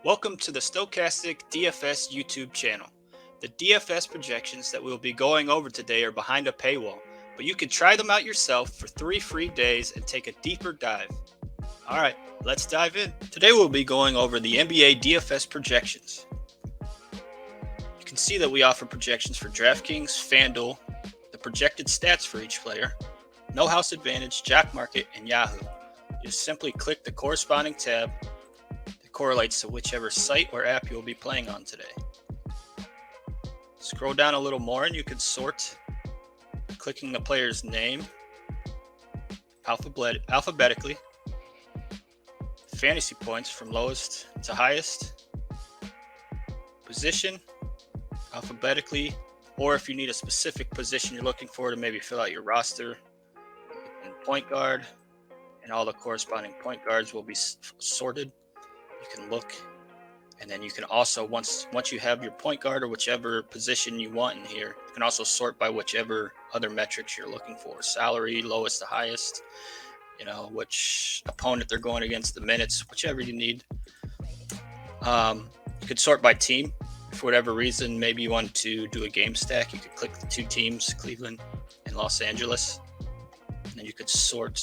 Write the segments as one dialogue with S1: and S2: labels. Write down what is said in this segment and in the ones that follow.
S1: Welcome to the Stokastic DFS YouTube channel. The DFS projections that we'll be going over today are behind a paywall, but you can try them out yourself for 3 free days and take a deeper dive. All right, let's dive in. Today we'll be going over the NBA DFS projections. You can see that we offer projections for DraftKings, FanDuel, the projected stats for each player, No House Advantage, Jack Market, and Yahoo. You just simply click the corresponding tab that correlates to whichever site or app you'll be playing on today. Scroll down a little more and you can sort, clicking the player's name alphabetically, fantasy points from lowest to highest, position alphabetically, or if you need a specific position you're looking for to maybe fill out your roster, and point guard, and all the corresponding point guards will be sorted. You can look, and then you can also, once you have your point guard or whichever position you want in here, you can also sort by whichever other metrics you're looking for: salary, lowest to highest, which opponent they're going against, the minutes, whichever you need. You could sort by team. For whatever reason, maybe you want to do a game stack, you could click the two teams, Cleveland and Los Angeles, and then you could sort,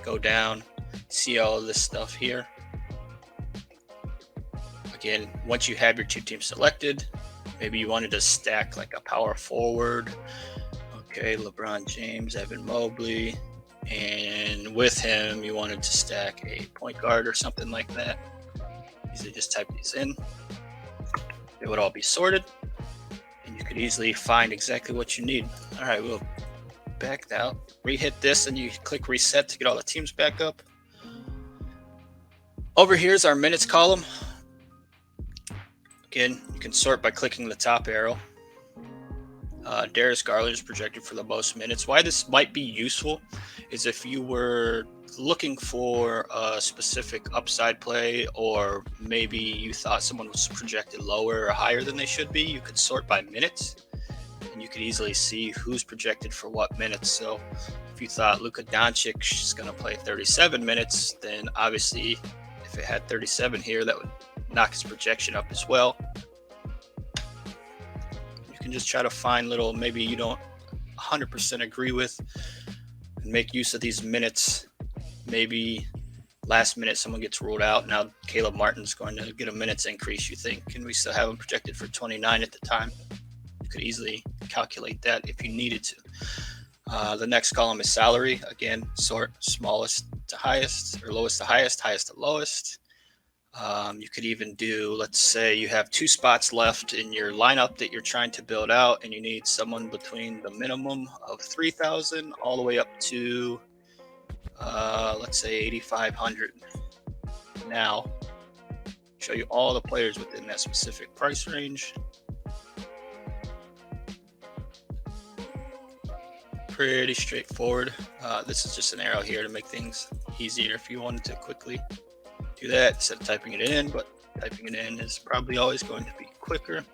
S1: go down, see all of this stuff here. Again, once you have your two teams selected, maybe you wanted to stack like a power forward, LeBron James, Evan Mobley, and with him you wanted to stack a point guard or something like that. Easily just type these in. It would all be sorted, and you could easily find exactly what you need. All right, we'll back out, re-hit this, and you click reset to get all the teams back up. Over here is our minutes column. Again, you can sort by clicking the top arrow. Darius Garland is projected for the most minutes. Why this might be useful is if you were looking for a specific upside play, or maybe you thought someone was projected lower or higher than they should be, you could sort by minutes, and you could easily see who's projected for what minutes. So if you thought Luka Doncic is going to play 37 minutes, then obviously if it had 37 here, that would knock his projection up as well. You can just try to find little, maybe you don't 100% agree with, and make use of these minutes. Maybe last minute someone gets ruled out. Now Caleb Martin's going to get a minutes increase, you think, and we still have him projected for 29 at the time. You could easily calculate that if you needed to. The next column is salary. Again, sort smallest to highest, or lowest to highest, highest to lowest. You could even do, let's say you have 2 spots left in your lineup that you're trying to build out, and you need someone between the minimum of 3,000 all the way up to let's say 8,500. Now, show you all the players within that specific price range. Pretty straightforward. This is just an arrow here to make things easier if you wanted to quickly do that instead of typing it in, but typing it in is probably always going to be quicker.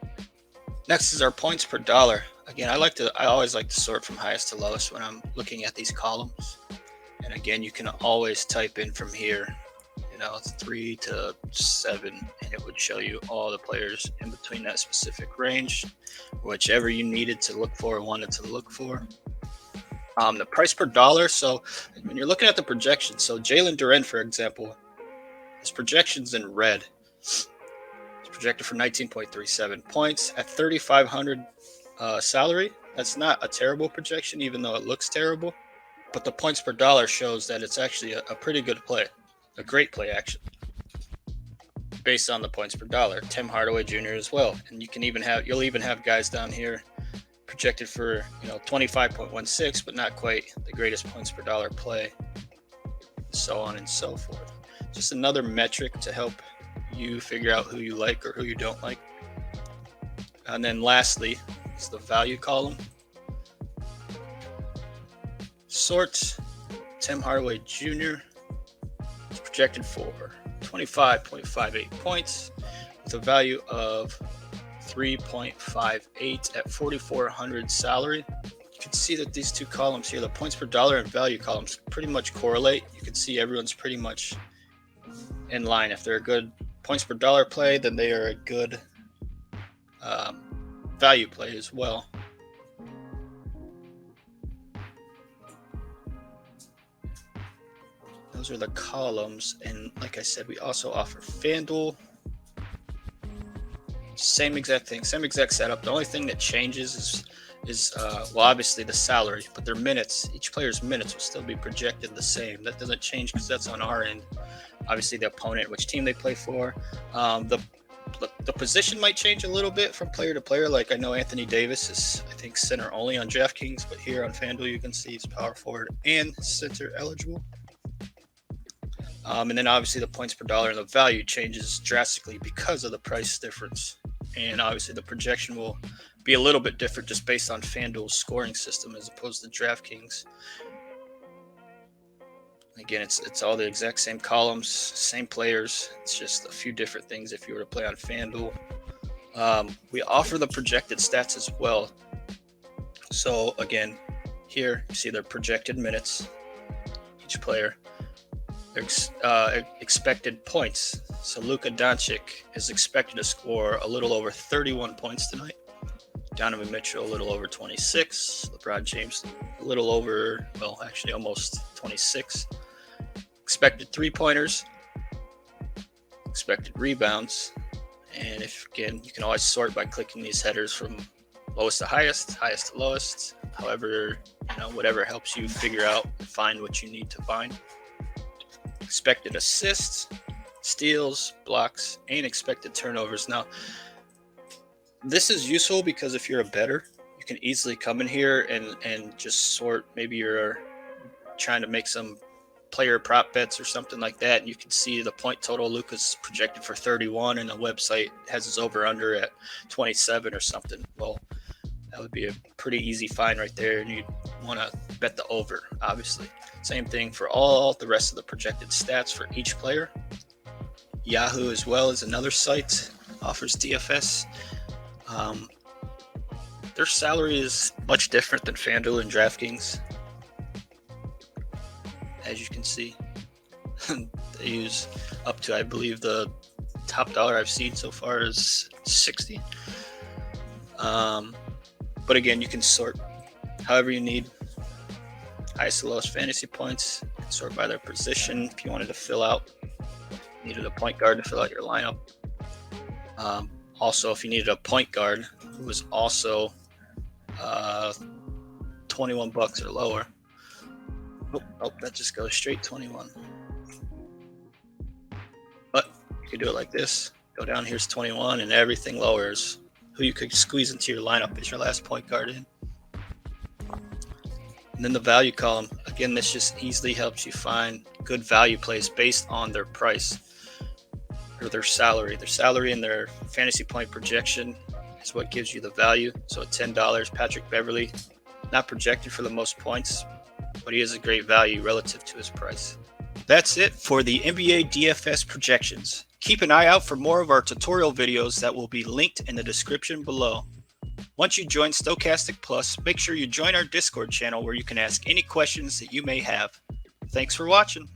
S1: Next is our points per dollar. Again, I always like to sort from highest to lowest when I'm looking at these columns. And again, you can always type in from here, 3 to 7, and it would show you all the players in between that specific range, whichever you needed to look for or wanted to look for. The price per dollar. So when you're looking at the projections, so Jalen Duren, for example, his projections in red. He's projected for 19.37 points at 3,500 salary. That's not a terrible projection, even though it looks terrible. But the points per dollar shows that it's actually a pretty good play, a great play actually, based on the points per dollar. Tim Hardaway Jr. as well, and you'll even have guys down here projected for 25.16, but not quite the greatest points per dollar play, so on and so forth. Just another metric to help you figure out who you like or who you don't like. And then lastly is the value column. Sort Tim Hardaway Jr. is projected for 25.58 points with a value of 3.58 at 4,400 salary. You can see that these two columns here, the points per dollar and value columns, pretty much correlate. You can see everyone's pretty much in line. If they're a good points per dollar play, then they are a good value play as well. Those are the columns, and like I said, we also offer FanDuel. Same exact thing, same exact setup. The only thing that changes is well, obviously the salary, but their minutes, each player's minutes will still be projected the same. That doesn't change because that's on our end. Obviously the opponent, which team they play for. The position might change a little bit from player to player. Like I know Anthony Davis is, I think, center only on DraftKings, but here on FanDuel you can see he's power forward and center eligible. And then obviously the points per dollar and the value changes drastically because of the price difference. And obviously the projection will be a little bit different just based on FanDuel's scoring system as opposed to DraftKings. Again, it's all the exact same columns, same players. It's just a few different things if you were to play on FanDuel. We offer the projected stats as well. So again, here you see their projected minutes, each player. Their expected points. So Luka Doncic is expected to score a little over 31 points tonight. Donovan Mitchell a little over 26. LeBron James a little over, well, actually almost 26. Expected three-pointers. Expected rebounds. And if, again, you can always sort by clicking these headers from lowest to highest, highest to lowest. However, whatever helps you figure out and find what you need to find. Expected assists, steals, blocks, and expected turnovers. Now, this is useful because if you're a bettor, you can easily come in here and just sort. Maybe you're trying to make some player prop bets or something like that, and you can see the point total. Luka's projected for 31, and the website has his over-under at 27 or something. Well, that would be a pretty easy find right there, and you'd want to bet the over, obviously. Same thing for all the rest of the projected stats for each player. Yahoo as well is another site, offers DFS. Their salary is much different than FanDuel and DraftKings. As you can see, they use up to, I believe, the top dollar I've seen so far is 60. But again, you can sort however you need. Highest to lowest fantasy points. You can sort by their position. If you wanted to fill out, needed a point guard to fill out your lineup. Also, if you needed a point guard who was also $21 or lower. Oh, that just goes straight 21. But you could do it like this. Go down, here's 21, and everything lowers. Who you could squeeze into your lineup is your last point guard in. And then the value column. Again, this just easily helps you find good value plays based on their price or their salary. Their salary and their fantasy point projection is what gives you the value. So at $10, Patrick Beverley, not projected for the most points, but he is a great value relative to his price. That's it for the NBA DFS projections. Keep an eye out for more of our tutorial videos that will be linked in the description below. Once you join Stokastic Plus, make sure you join our Discord channel where you can ask any questions that you may have. Thanks for watching.